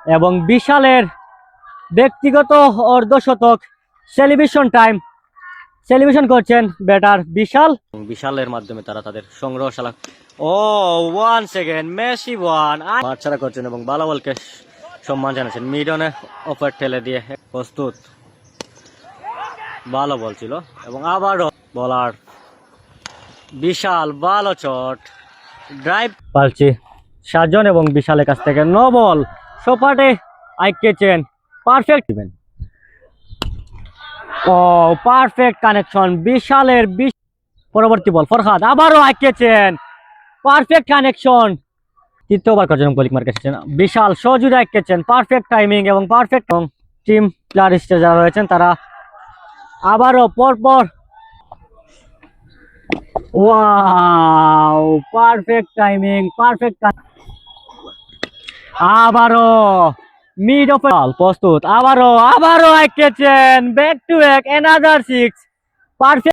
এবং বিশালের ব্যক্তিগত অর্ধশতক সেলিব্রেশন করছেন ব্যাটার বিশালের মাধ্যমে তারা তাদের সংগ্রহশালা ওয়ান সেকেন্ড মেসি মাঠ ছাড়া করছেন এবং ভালো বলকে সম্মান জানাচ্ছেন মিডনে অফার ঠেলে দিয়ে প্রস্তুত। ভালো বল ছিল এবং আবারও বলার বিশাল ভালো চট ড্রাইভ পালছি সাজন এবং বিশালের কাছ থেকে নো বল সোপাটে আইকেছেন পারফেক্ট ইভেন পারফেক্ট কানেকশন বিশালের পরবর্তী বল ফরহাদ আবারও আইকেছেন পারফেক্ট কানেকশন তৃতীয়বার করছেন কলিক মার্কে এসেছেন বিশাল সজুরে আইকেছেন পারফেক্ট টাইমিং এবং পারফেক্ট টিম প্লেয়ার যারা রয়েছেন তারা আবারও পরপর ওয়াও পারফেক্ট টাইমিং পারফেক্ট আবারও মিড অফ প্রস্তুত আবারও আইকেছেন back to back another 6 perfect